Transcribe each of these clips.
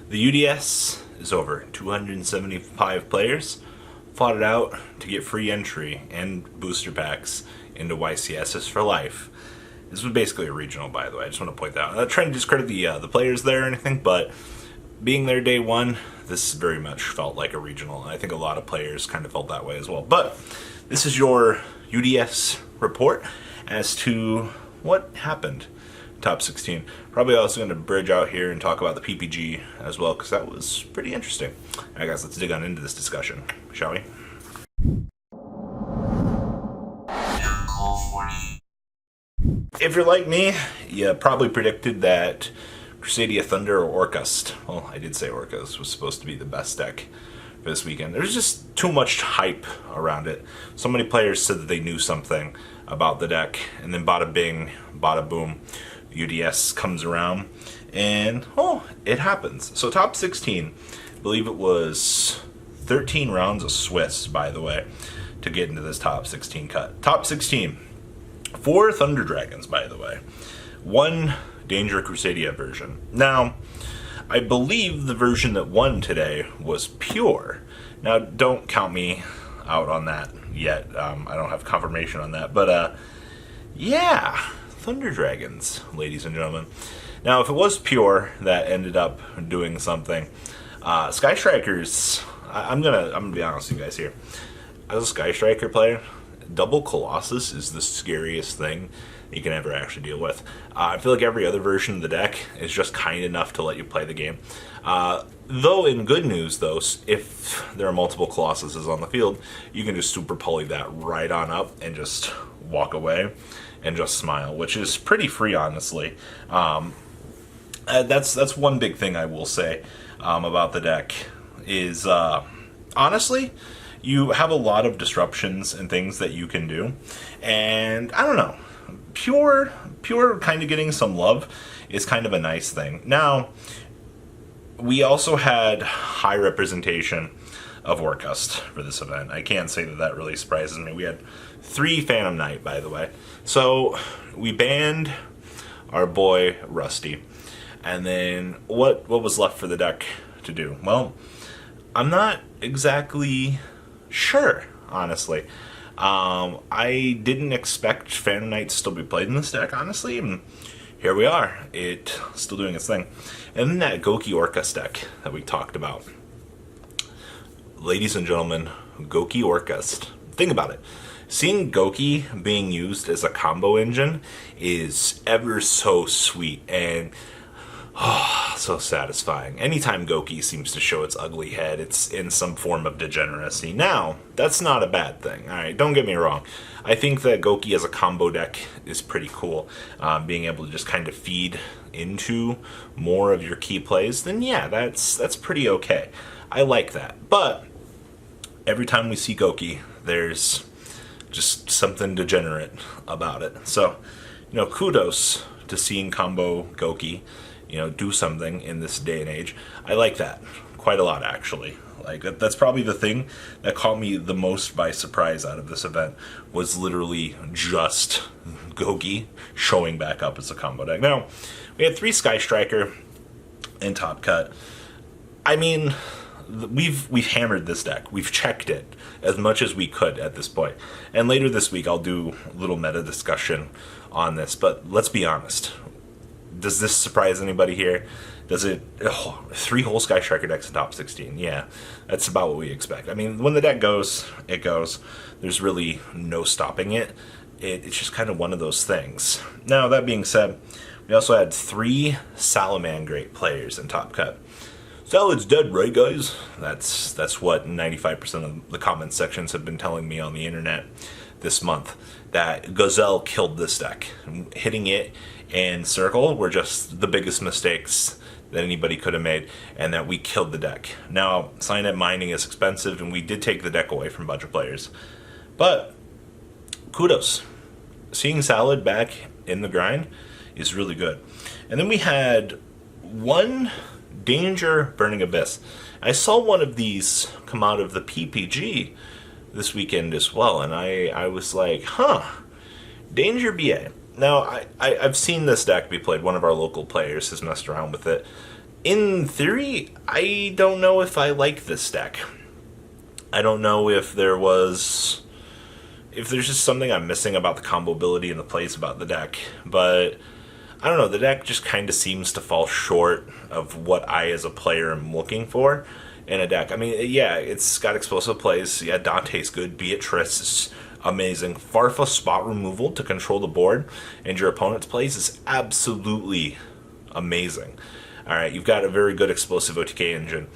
The UDS is over. 275 players fought it out to get free entry and booster packs into YCSs for life. This was basically a regional, by the way. I just want to point that out. I'm not trying to discredit the players there or anything, but being there day one, this very much felt like a regional. And I think a lot of players kind of felt that way as well. But this is your UDS report as to what happened. Top 16. Probably also going to bridge out here and talk about the PPG as well, because that was pretty interesting. Alright guys, let's dig on into this discussion, shall we? If you're like me, you probably predicted that Crusadia Thunder or Orcust, well, I did say Orcust was supposed to be the best deck for this weekend. There's just too much hype around it. So many players said that they knew something about the deck, and then bada bing, bada boom, UDS comes around, and it happens. So top 16, I believe it was 13 rounds of Swiss, by the way, to get into this top 16 cut. Top 16, 4 Thunder Dragons, by the way, 1 Danger Crusadia version. Now, I believe the version that won today was pure. Now, don't count me out on that yet. I don't have confirmation on that, but yeah, Thunder Dragons, ladies and gentlemen. Now, if it was pure that ended up doing something, Sky Strikers, I'm gonna be honest with you guys here. As a Sky Striker player, double Colossus is the scariest thing you can ever actually deal with. I feel like every other version of the deck is just kind enough to let you play the game. Though in good news, though, if there are multiple Colossuses on the field, you can just super poly that right on up and just walk away and just smile, which is pretty free, honestly. That's one big thing I will say about the deck is, honestly, you have a lot of disruptions and things that you can do, and I don't know, pure kind of getting some love is kind of a nice thing. Now, we also had high representation of Orcust for this event. I can't say that really surprises me. We had 3 Phantom Knight, by the way. So we banned our boy Rusty, and then what was left for the deck to do? Well, I'm not exactly sure, honestly. I didn't expect Phantom Knight to still be played in this deck, honestly, and here we are. It's still doing its thing. And then that Goki Orcust deck that we talked about. Ladies and gentlemen, Goki Orcust. Think about it. Seeing Goki being used as a combo engine is ever so sweet and so satisfying. Anytime Goki seems to show its ugly head, it's in some form of degeneracy. Now, that's not a bad thing, alright? Don't get me wrong. I think that Goki as a combo deck is pretty cool. Being able to just kind of feed into more of your key plays, then yeah, that's pretty okay. I like that. But every time we see Goki, there's just something degenerate about it. So, kudos to seeing combo Goki do something in this day and age. I like that quite a lot, actually. Like, that's probably the thing that caught me the most by surprise out of this event, was literally just Goki showing back up as a combo deck. Now, we had 3 Sky Striker and Top Cut. I mean, we've hammered this deck. We've checked it as much as we could at this point. And later this week, I'll do a little meta discussion on this, but let's be honest. Does this surprise anybody here? Does it? 3 whole Sky Striker decks in top 16. Yeah, that's about what we expect. I mean, when the deck goes, it goes. There's really no stopping it. It's just kind of one of those things. Now, that being said, we also had 3 Salamangreat players in Top Cut. Salad's dead, right, guys? That's what 95% of the comment sections have been telling me on the internet this month. That Gazelle killed this deck. Hitting it in circle were just the biggest mistakes that anybody could have made, and that we killed the deck. Now, Cyanide mining is expensive, and we did take the deck away from a bunch of players. But, kudos. Seeing Salad back in the grind is really good. And then we had 1 Danger Burning Abyss. I saw one of these come out of the PPG this weekend as well, and I was like, Danger BA. Now, I've seen this deck be played. One of our local players has messed around with it. In theory, I don't know if I like this deck. I don't know if there's just something I'm missing about the combo ability and the plays about the deck, but I don't know, the deck just kind of seems to fall short of what I as a player am looking for in a deck. I mean, yeah, it's got explosive plays, yeah, Dante's good, Beatrice is amazing, Farfa spot removal to control the board and your opponent's plays is absolutely amazing. Alright, you've got a very good explosive OTK engine.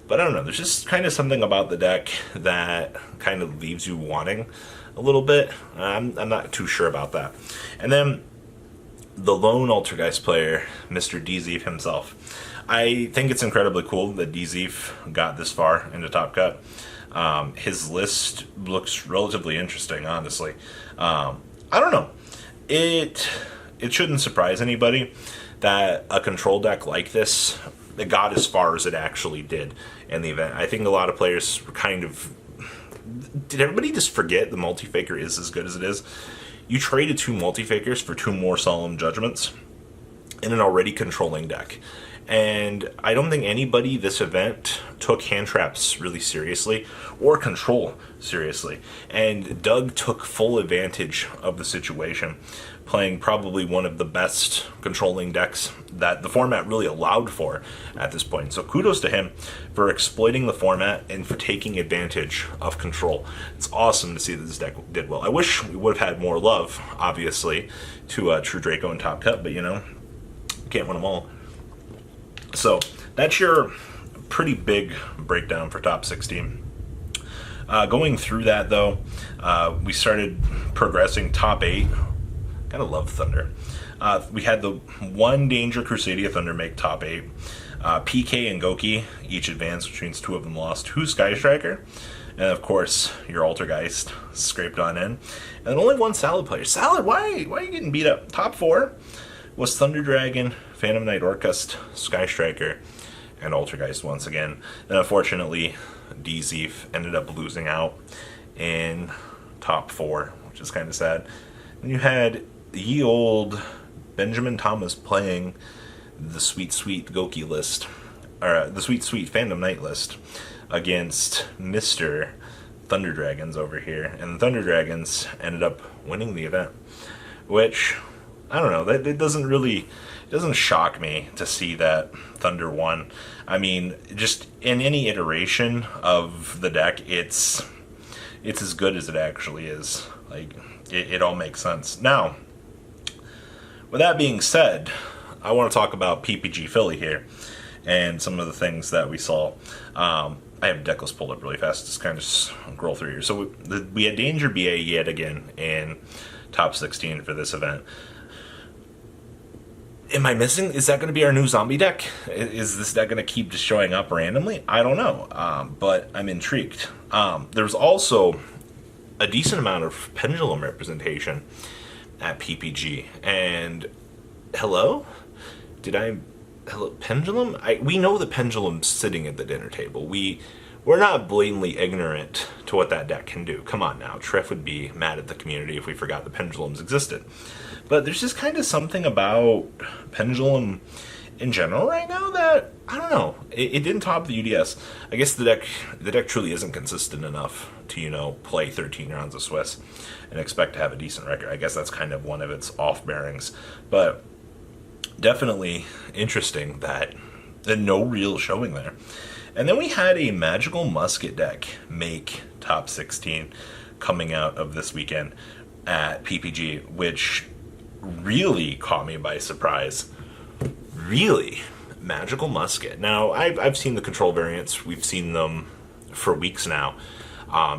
But I don't know, there's just kind of something about the deck that kind of leaves you wanting a little bit. I'm not too sure about that. And then the lone Altergeist player, Mr. Dzeeff himself. I think it's incredibly cool that Dzeeff got this far into Top Cut. His list looks relatively interesting, honestly. I don't know. It shouldn't surprise anybody that a control deck like this it got as far as it actually did in the event. I think a lot of players were kind of... Did everybody just forget the Multi-Faker is as good as it is? You traded 2 Multi-Fakers for 2 more Solemn Judgments in an already controlling deck. And I don't think anybody this event took hand traps really seriously or control seriously. And Doug took full advantage of the situation, playing probably one of the best controlling decks that the format really allowed for at this point. So kudos to him for exploiting the format and for taking advantage of control. It's awesome to see that this deck did well. I wish we would have had more love, obviously, to True Draco and Top Cut, but you know, can't win them all. So that's your pretty big breakdown for top 16. Going through that, though, we started progressing top 8. Gotta love Thunder. We had the 1 Danger Crusadia Thunder make top 8. PK and Goki each advanced, which means 2 of them lost. 2 Sky Striker. And of course, your Altergeist scraped on in. And then only 1 Salad player. Salad, why are you getting beat up? Top 4 was Thunder Dragon, Phantom Knight Orcust, Sky Striker, and Altergeist once again. And unfortunately, Dzeeff ended up losing out in top 4, which is kind of sad. Then you had ye old Benjamin Thomas playing the sweet Goki list, or the sweet Phantom Knight list, against Mr. Thunder Dragons over here. And the Thunder Dragons ended up winning the event, which... I don't know, it doesn't shock me to see that Thunder won. I mean, just in any iteration of the deck, it's as good as it actually is. Like, it all makes sense. Now, with that being said, I want to talk about PPG Philly here and some of the things that we saw. I have deck list pulled up really fast, just kind of scroll through here. So we had Danger BA yet again in top 16 for this event. Am I missing? Is that going to be our new zombie deck? Is this deck going to keep just showing up randomly? I don't know, but I'm intrigued. There's also a decent amount of Pendulum representation at PPG. And hello? Hello, Pendulum? We know the Pendulum's sitting at the dinner table. We're not blatantly ignorant to what that deck can do. Come on now. Treff would be mad at the community if we forgot the Pendulums existed. But there's just kind of something about Pendulum in general right now that, I don't know, it didn't top the UDS. I guess the deck truly isn't consistent enough to, you know, play 13 rounds of Swiss and expect to have a decent record. I guess that's kind of one of its off-bearings. But definitely interesting that no real showing there. And then we had a Magical Musket deck make top 16 coming out of this weekend at PPG, which really caught me by surprise. Really? Magical Musket. Now, I've seen the control variants. We've seen them for weeks now.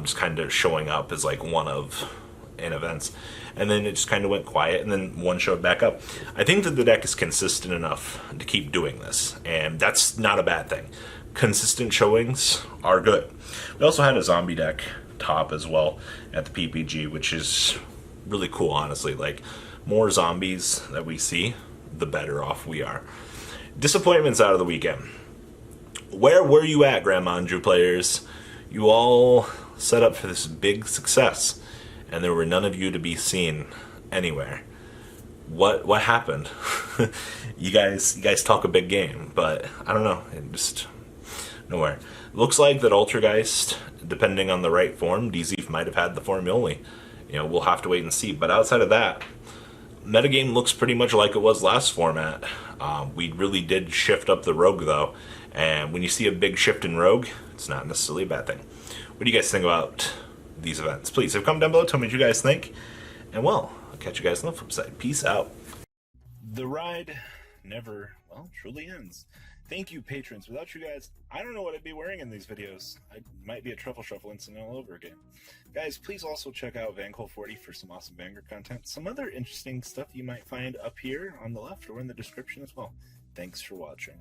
Just kind of showing up as like one of in events. And then it just kind of went quiet, and then one showed back up. I think that the deck is consistent enough to keep doing this, and that's not a bad thing. Consistent showings are good. We also had a zombie deck top as well at the PPG, which is really cool, honestly. Like, more zombies that we see, the better off we are. Disappointments out of the weekend. Where were you at, Grandma Andrew players? You all set up for this big success, and there were none of you to be seen anywhere. what happened? You guys talk a big game, but I don't know. It just nowhere. Looks like that Altergeist, depending on the right form, Dzeeff might have had the form only. We'll have to wait and see. But outside of that, metagame looks pretty much like it was last format. We really did shift up the rogue though, and when you see a big shift in rogue, it's not necessarily a bad thing. What do you guys think about these events? Please have comment down below. Tell me what you guys think, and well, I'll catch you guys on the flip side. Peace out. The ride never, well, truly ends. Thank you, patrons. Without you guys, I don't know what I'd be wearing in these videos. I might be a truffle shuffle incident all over again. Guys, please also check out Vanquil40 for some awesome Vanguard content. Some other interesting stuff you might find up here on the left or in the description as well. Thanks for watching.